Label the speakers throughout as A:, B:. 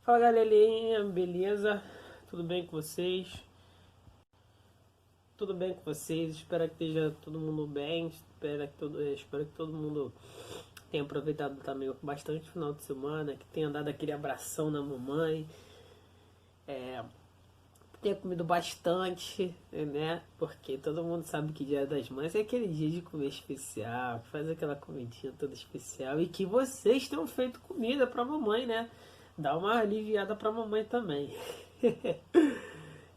A: Fala galerinha, beleza? Tudo bem com vocês? Tudo bem com vocês? Espero que esteja todo mundo bem. Espero que todo mundo tenha aproveitado também bastante o final de semana, que tenha dado aquele abração na mamãe, tenha comido bastante, né? Porque todo mundo sabe que Dia das Mães é aquele dia de comer especial, que faz aquela comidinha toda especial e que vocês tenham feito comida pra mamãe, né? Dá uma aliviada pra mamãe também.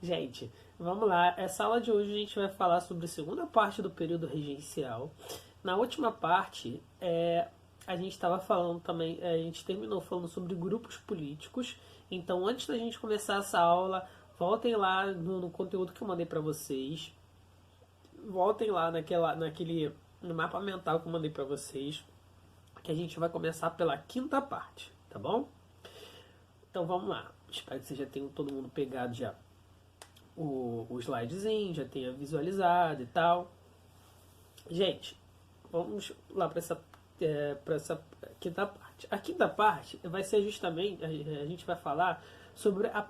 A: Gente, vamos lá. Essa aula de hoje a gente vai falar sobre a segunda parte do período regencial. Na última parte, a gente estava falando também, a gente terminou falando sobre grupos políticos. Então, antes da gente começar essa aula, voltem lá no conteúdo que eu mandei para vocês. Voltem lá no mapa mental que eu mandei para vocês, que a gente vai começar pela quinta parte, tá bom? Então vamos lá. Espero que vocês já tenham todo mundo pegado já o slidezinho, já tenha visualizado e tal. Gente, vamos lá para essa quinta parte. A quinta parte vai ser justamente, a gente vai falar sobre o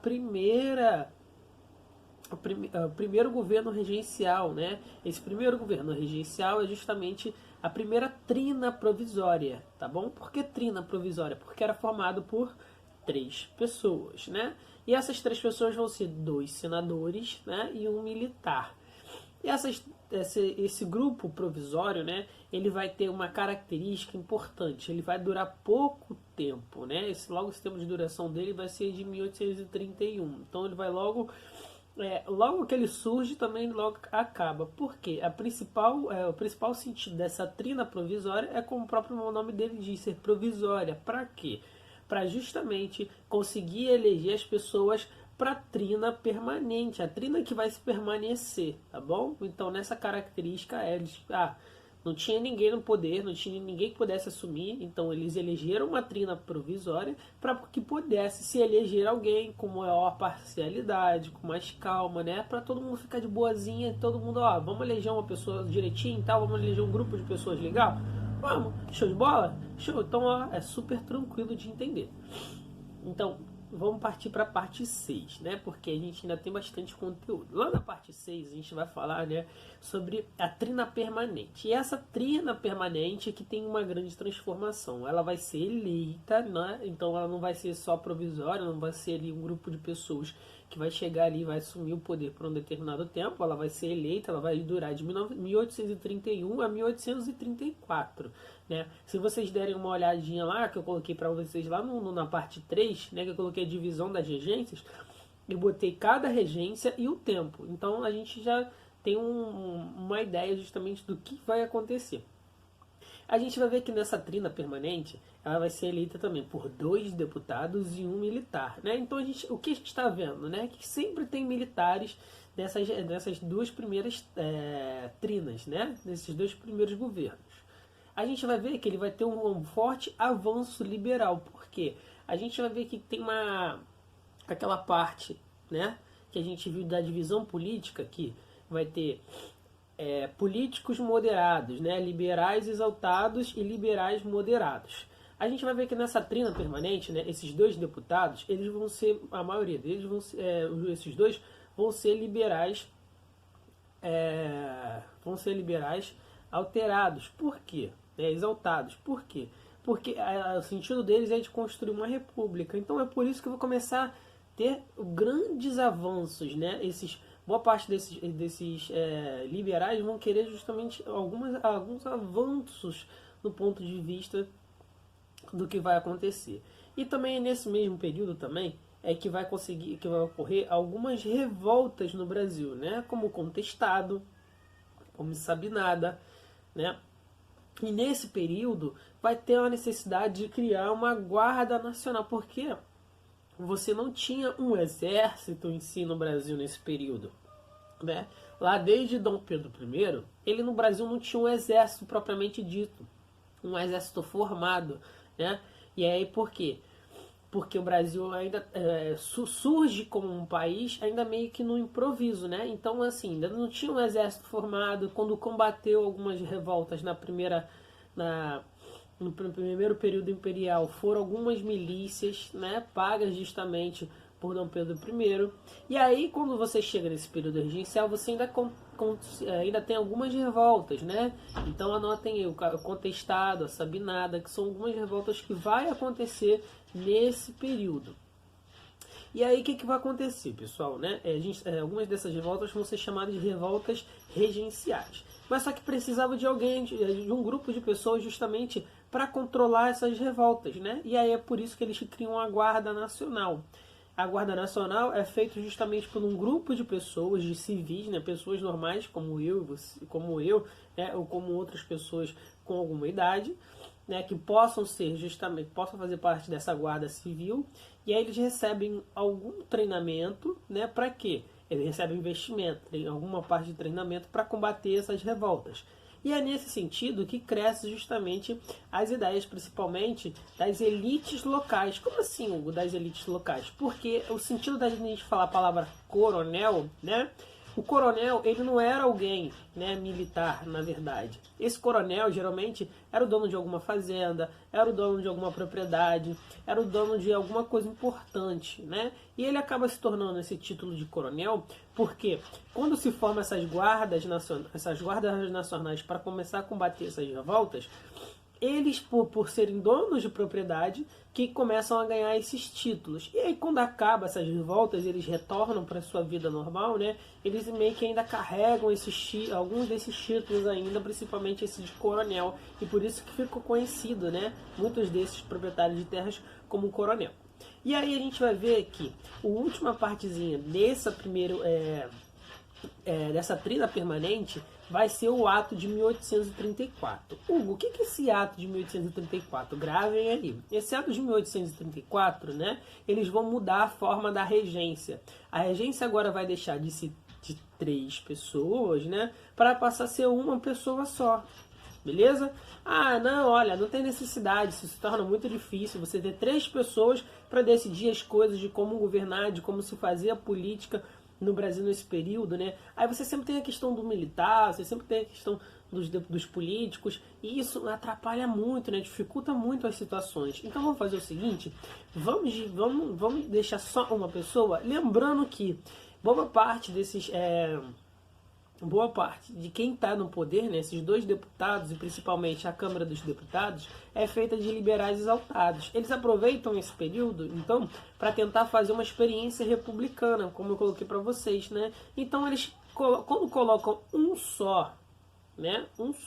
A: primeiro governo regencial, né? Esse primeiro governo regencial é justamente a primeira trina provisória, tá bom? Por que trina provisória? Porque era formado por três pessoas, né? E essas três pessoas vão ser dois senadores, né? E um militar. E esse grupo provisório, né, ele vai ter uma característica importante. Ele vai durar pouco tempo, né? Esse tempo de duração dele vai ser de 1831. Então ele vai logo que ele surge, também logo acaba. Por quê? O principal sentido dessa trina provisória é, como o próprio nome dele diz, ser provisória. Para quê? Para justamente conseguir eleger as pessoas para trina permanente, a trina que vai se permanecer, tá bom? Então nessa característica não tinha ninguém no poder, não tinha ninguém que pudesse assumir, então eles elegeram uma trina provisória para que pudesse se eleger alguém com maior parcialidade, com mais calma, né? Para todo mundo ficar de boazinha, todo mundo, vamos eleger uma pessoa direitinho e tal, vamos eleger um grupo de pessoas legal? Vamos, show de bola? Show, então é super tranquilo de entender. Então, vamos partir para a parte 6, né? Porque a gente ainda tem bastante conteúdo. Lá na parte 6 a gente vai falar, né, sobre a trina permanente. E essa trina permanente é que tem uma grande transformação. Ela vai ser eleita, né? Então ela não vai ser só provisória, não vai ser ali um grupo de pessoas que vai chegar ali e vai assumir o poder por um determinado tempo. Ela vai ser eleita, ela vai durar de 1831 a 1834. Né? Se vocês derem uma olhadinha lá, que eu coloquei para vocês lá na parte 3, né, que eu coloquei a divisão das regências, eu botei cada regência e o tempo. Então a gente já tem uma ideia justamente do que vai acontecer. A gente vai ver que nessa trina permanente, ela vai ser eleita também por dois deputados e um militar, né? Então o que a gente está vendo, né? Que sempre tem militares dessas duas primeiras trinas, né? Desses dois primeiros governos. A gente vai ver que ele vai ter um forte avanço liberal. Por quê? A gente vai ver que tem aquela parte, né, que a gente viu da divisão política, que vai ter políticos moderados, né, liberais exaltados e liberais moderados. A gente vai ver que nessa trina permanente, né, esses dois deputados, eles vão ser, a maioria deles esses dois vão ser liberais alterados. Por quê? Exaltados. Por quê? Porque o sentido deles é de construir uma república. Então é por isso que eu vou começar a ter grandes avanços, né? Boa parte desses liberais vão querer justamente alguns avanços no ponto de vista do que vai acontecer. E também nesse mesmo período também que vai ocorrer algumas revoltas no Brasil, né? Como o Contestado, como Sabinada, né? E nesse período vai ter a necessidade de criar uma guarda nacional, porque você não tinha um exército em si no Brasil nesse período, né? Lá desde Dom Pedro I, ele no Brasil não tinha um exército propriamente dito, um exército formado, né? E aí por quê? Porque o Brasil ainda surge como um país ainda meio que no improviso, né? Então, assim, ainda não tinha um exército formado. Quando combateu algumas revoltas na no primeiro período imperial foram algumas milícias, né, pagas justamente por Dom Pedro I. E aí, quando você chega nesse período regencial, você ainda tem algumas revoltas, né? Então anotem aí, o Contestado, a Sabinada, que são algumas revoltas que vai acontecer nesse período. E aí o que vai acontecer, pessoal? Né? Algumas dessas revoltas vão ser chamadas de revoltas regenciais. Mas só que precisava de alguém, de um grupo de pessoas justamente para controlar essas revoltas, né? E aí é por isso que eles criam a Guarda Nacional. A Guarda Nacional é feita justamente por um grupo de pessoas, de civis, né, pessoas normais como eu, né, ou como outras pessoas com alguma idade, né, que possam fazer parte dessa guarda civil, e aí eles recebem algum treinamento, né, para quê? Eles recebem investimento, tem alguma parte de treinamento para combater essas revoltas. E é nesse sentido que cresce justamente as ideias, principalmente das elites locais. Como assim, Hugo, das elites locais? Porque o sentido da gente falar a palavra coronel, né? O coronel, ele não era alguém, né, militar, na verdade. Esse coronel, geralmente, era o dono de alguma fazenda, era o dono de alguma propriedade, era o dono de alguma coisa importante, né? E ele acaba se tornando esse título de coronel porque quando se formam essas guardas nacionais para começar a combater essas revoltas, eles, por serem donos de propriedade, que começam a ganhar esses títulos. E aí, quando acaba essas revoltas, eles retornam para sua vida normal, né? Eles meio que ainda carregam alguns desses títulos ainda, principalmente esse de coronel. E por isso que ficou conhecido, né? Muitos desses proprietários de terras como coronel. E aí a gente vai ver que a última partezinha dessa dessa trilha permanente vai ser o ato de 1834. Hugo, o que é esse ato de 1834? Gravem aí. Esse ato de 1834, né, eles vão mudar a forma da regência. A regência agora vai deixar de ser de 3 pessoas, né, para passar a ser uma pessoa só. Beleza? Ah, não, olha, não tem necessidade, isso se torna muito difícil você ter 3 pessoas para decidir as coisas de como governar, de como se fazer a política no Brasil nesse período, né? Aí você sempre tem a questão do militar, você sempre tem a questão dos políticos, e isso atrapalha muito, né? Dificulta muito as situações. Então vamos fazer o seguinte, vamos deixar só uma pessoa, lembrando que boa parte de quem está no poder, né, esses 2 deputados e principalmente a Câmara dos Deputados, é feita de liberais exaltados. Eles aproveitam esse período, então, para tentar fazer uma experiência republicana, como eu coloquei para vocês, né? Então eles, quando colocam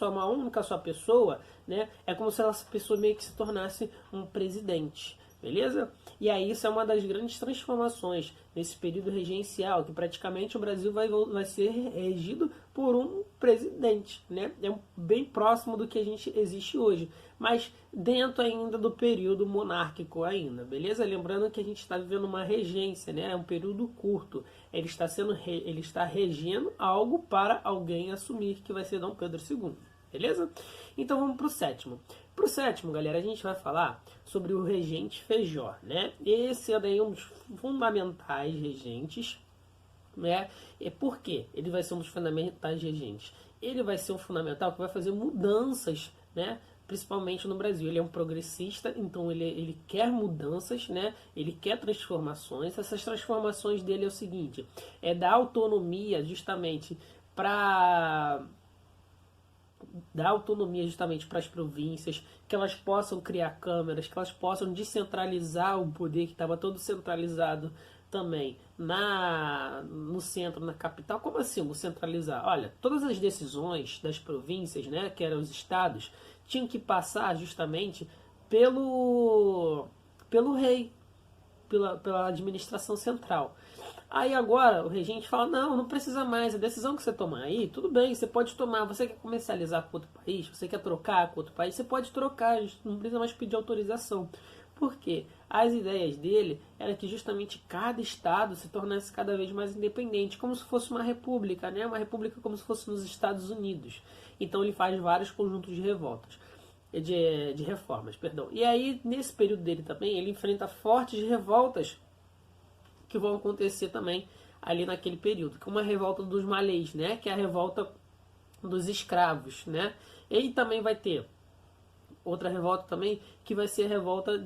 A: uma única só pessoa, né, é como se essa pessoa meio que se tornasse um presidente. Beleza? E aí isso é uma das grandes transformações nesse período regencial, que praticamente o Brasil vai ser regido por um presidente, né? É bem próximo do que a gente existe hoje, mas dentro ainda do período monárquico ainda, beleza? Lembrando que a gente está vivendo uma regência, né? É um período curto. Ele está regendo algo para alguém assumir, que vai ser Dom Pedro II, beleza? Então vamos para o sétimo. Para o sétimo, galera, a gente vai falar sobre o regente Feijó, né? Esse é daí um dos fundamentais regentes, né? E por quê? Ele vai ser um dos fundamentais regentes. Ele vai ser um fundamental que vai fazer mudanças, né? Principalmente no Brasil. Ele é um progressista, então ele quer mudanças, né? Ele quer transformações. Essas transformações dele é o seguinte, é dar autonomia justamente para as províncias, que elas possam criar câmaras, que elas possam descentralizar o poder que estava todo centralizado também no centro, na capital. Como assim centralizar? Olha, todas as decisões das províncias, né, que eram os estados, tinham que passar justamente pelo rei, pela administração central. Aí agora o regente fala, não precisa mais, a decisão que você tomar aí, tudo bem, você pode tomar, você quer comercializar com outro país, você quer trocar com outro país, você pode trocar, não precisa mais pedir autorização. Por quê? As ideias dele eram que justamente cada estado se tornasse cada vez mais independente, como se fosse uma república, né? Uma república como se fosse nos Estados Unidos. Então ele faz vários conjuntos de revoltas. De reformas, perdão. E aí, nesse período dele também, ele enfrenta fortes revoltas que vão acontecer também ali naquele período, que é uma revolta dos malês, né, que é a revolta dos escravos, né, e também vai ter outra revolta também, que vai ser a revolta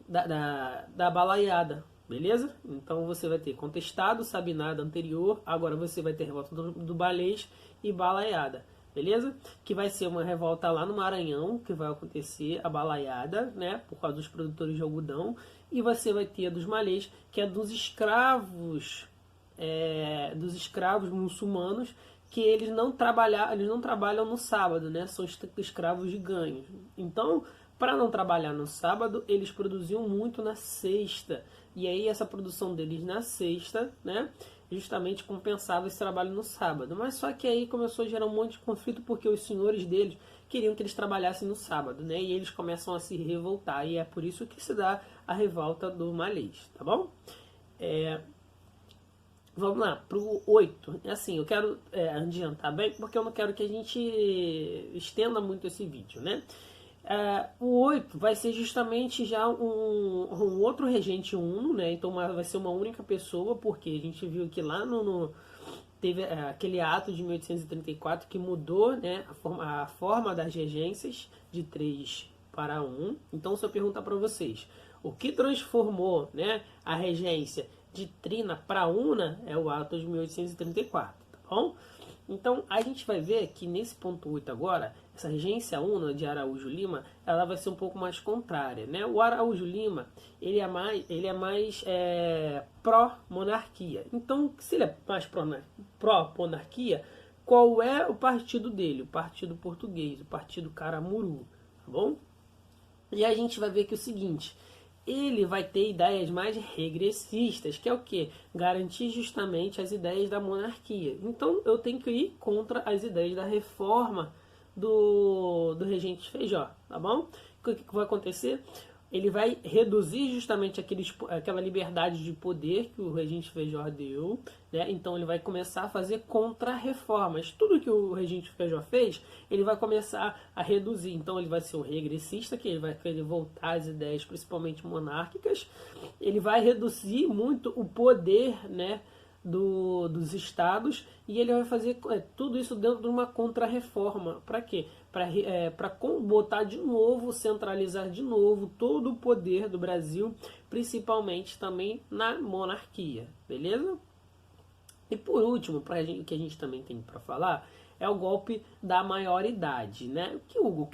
A: da balaiada, beleza? Então você vai ter contestado, sabinada anterior, agora você vai ter revolta do balês e balaiada, beleza? Que vai ser uma revolta lá no Maranhão, que vai acontecer a balaiada, né, por causa dos produtores de algodão, e você vai ter a dos malês, que é dos escravos muçulmanos, que eles não trabalham no sábado, né? São escravos de ganho. Então, para não trabalhar no sábado, eles produziam muito na sexta. E aí essa produção deles na sexta, né, justamente compensava esse trabalho no sábado. Mas só que aí começou a gerar um monte de conflito porque os senhores deles queriam que eles trabalhassem no sábado, né? E eles começam a se revoltar. E é por isso que se dá a revolta do malês, tá bom? Vamos lá, pro 8. Assim, eu quero adiantar bem, porque eu não quero que a gente estenda muito esse vídeo, né? O 8 vai ser justamente já um outro regente uno, né? Então vai ser uma única pessoa, porque a gente viu que lá teve aquele ato de 1834 que mudou, né, a forma das regências de 3 para 1. Então, se eu perguntar para vocês, o que transformou, né, a regência de trina para una é o ato de 1834, tá bom? Então, a gente vai ver que nesse ponto 8 agora, essa regência una de Araújo Lima, ela vai ser um pouco mais contrária, né? O Araújo Lima, ele é mais pró-monarquia. Então, se ele é mais pró-monarquia, qual é o partido dele? O Partido Português, o Partido Caramuru, tá bom? E a gente vai ver que é o seguinte, ele vai ter ideias mais regressistas, que é o que? Garantir justamente as ideias da monarquia. Então eu tenho que ir contra as ideias da reforma do regente Feijó, tá bom? O que vai acontecer? Ele vai reduzir justamente aquela liberdade de poder que o regente Feijó deu, né? Então ele vai começar a fazer contra-reformas. Tudo que o regente Feijó fez, ele vai começar a reduzir. Então ele vai ser um regressista, que ele vai querer voltar às ideias principalmente monárquicas. Ele vai reduzir muito o poder, né, dos estados, e ele vai fazer tudo isso dentro de uma contra-reforma. Para quê? Para botar de novo, centralizar de novo todo o poder do Brasil, principalmente também na monarquia, beleza? E por último, o que a gente também tem para falar é o golpe da maioridade, né?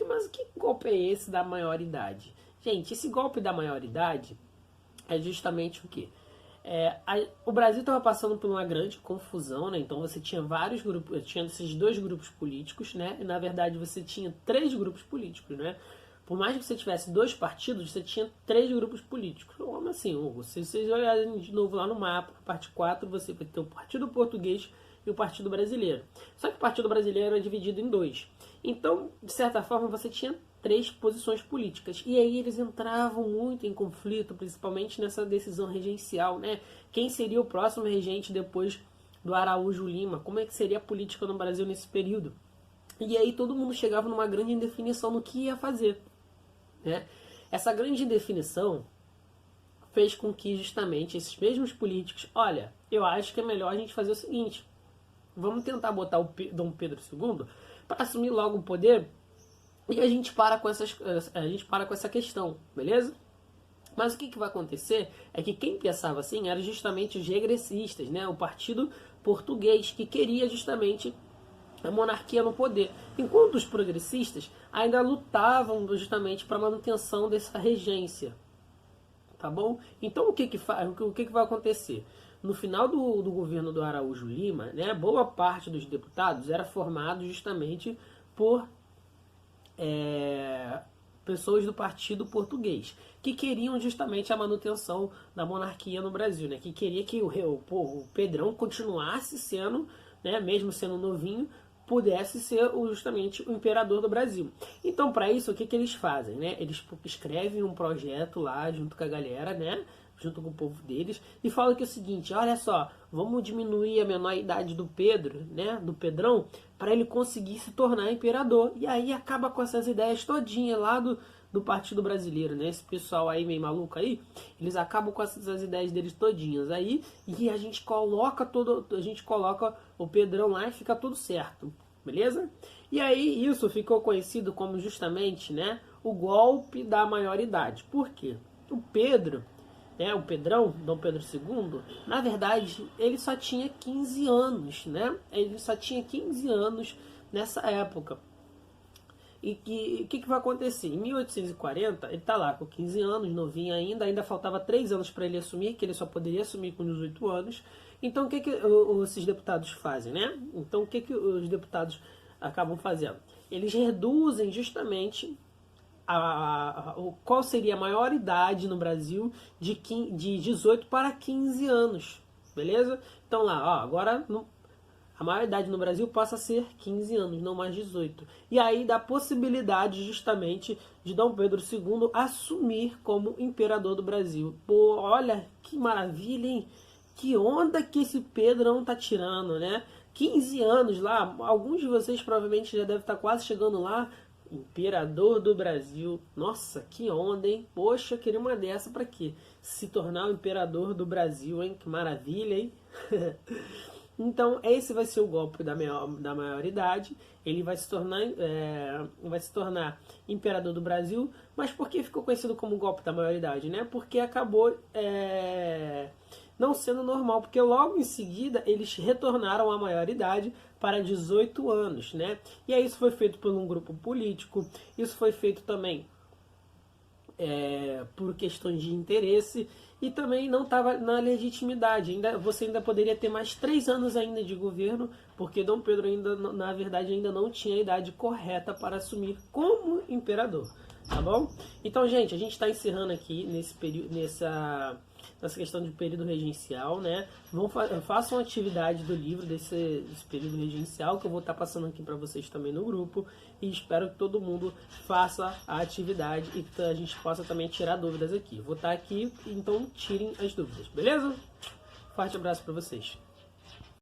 A: Mas que golpe é esse da maioridade? Gente, esse golpe da maioridade é justamente o quê? O Brasil estava passando por uma grande confusão, né? Então você tinha vários grupos, tinha esses dois grupos políticos, né? E na verdade você tinha 3 grupos políticos, né? Por mais que você tivesse 2 partidos, você tinha 3 grupos políticos. Como assim, Hugo? Se vocês olharem de novo lá no mapa, na parte 4, você vai ter o Partido Português e o Partido Brasileiro. Só que o Partido Brasileiro é dividido em 2. Então, de certa forma, você tinha 3 posições políticas. E aí eles entravam muito em conflito, principalmente nessa decisão regencial, né? Quem seria o próximo regente depois do Araújo Lima? Como é que seria a política no Brasil nesse período? E aí todo mundo chegava numa grande indefinição no que ia fazer, né? Essa grande indefinição fez com que justamente esses mesmos políticos, olha, eu acho que é melhor a gente fazer o seguinte, vamos tentar botar o Dom Pedro II para assumir logo o poder e a gente para com essa questão, beleza? Mas o que vai acontecer é que quem pensava assim eram justamente os regressistas, né? O Partido Português, que queria justamente a monarquia no poder, enquanto os progressistas ainda lutavam justamente para a manutenção dessa regência, tá bom? Então o que vai acontecer? No final do governo do Araújo Lima, né, boa parte dos deputados era formado justamente por pessoas do Partido Português, que queriam justamente a manutenção da monarquia no Brasil, né, que queria que o Pedrão continuasse sendo, né, mesmo sendo novinho, pudesse ser justamente o imperador do Brasil. Então, para isso, o que eles fazem? Né? Eles escrevem um projeto lá junto com a galera, né? Junto com o povo deles, e falam que é o seguinte, olha só, vamos diminuir a menor idade do Pedro, né, do Pedrão, para ele conseguir se tornar imperador. E aí acaba com essas ideias todinhas lá do Partido Brasileiro, né, esse pessoal aí meio maluco aí, eles acabam com essas ideias deles todinhas aí, e a gente coloca o Pedrão lá e fica tudo certo. beleza? E aí isso ficou conhecido como justamente, né, o golpe da maioridade. Por quê? O Pedro, né, o Pedrão, Dom Pedro II, na verdade, ele só tinha 15 anos, né? Ele só tinha 15 anos nessa época. E o que vai acontecer? Em 1840, ele está lá com 15 anos, novinho ainda faltava 3 anos para ele assumir, que ele só poderia assumir com 18 anos. Então, o que esses deputados fazem, né? Então, o que os deputados acabam fazendo? Eles reduzem justamente qual seria a maior idade no Brasil de 18 para 15 anos, beleza? Então lá, ó, agora a maior idade no Brasil passa a ser 15 anos, não mais 18. E aí dá possibilidade justamente de Dom Pedro II assumir como imperador do Brasil. Pô, olha que maravilha, hein? Que onda que esse Pedrão tá tirando, né? 15 anos lá, alguns de vocês provavelmente já devem estar quase chegando lá. Imperador do Brasil. Nossa, que onda, hein? Poxa, eu queria uma dessa pra quê? Se tornar o imperador do Brasil, hein? Que maravilha, hein? Então, esse vai ser o golpe da maioridade. Ele vai se tornar imperador do Brasil. Mas por que ficou conhecido como golpe da maioridade, né? Porque acabou não sendo normal, porque logo em seguida eles retornaram à maioridade para 18 anos, né? E aí isso foi feito por um grupo político, isso foi feito também por questões de interesse, e também não estava na legitimidade. Você ainda poderia ter mais 3 anos ainda de governo, porque Dom Pedro ainda, na verdade, ainda não tinha a idade correta para assumir como imperador, tá bom? Então, gente, a gente está encerrando aqui nesse período, nessa questão de período regencial, né? Façam atividade do livro desse período regencial, que eu vou estar passando aqui para vocês também no grupo, e espero que todo mundo faça a atividade e que a gente possa também tirar dúvidas aqui. Vou estar aqui, então tirem as dúvidas, beleza? Forte abraço para vocês.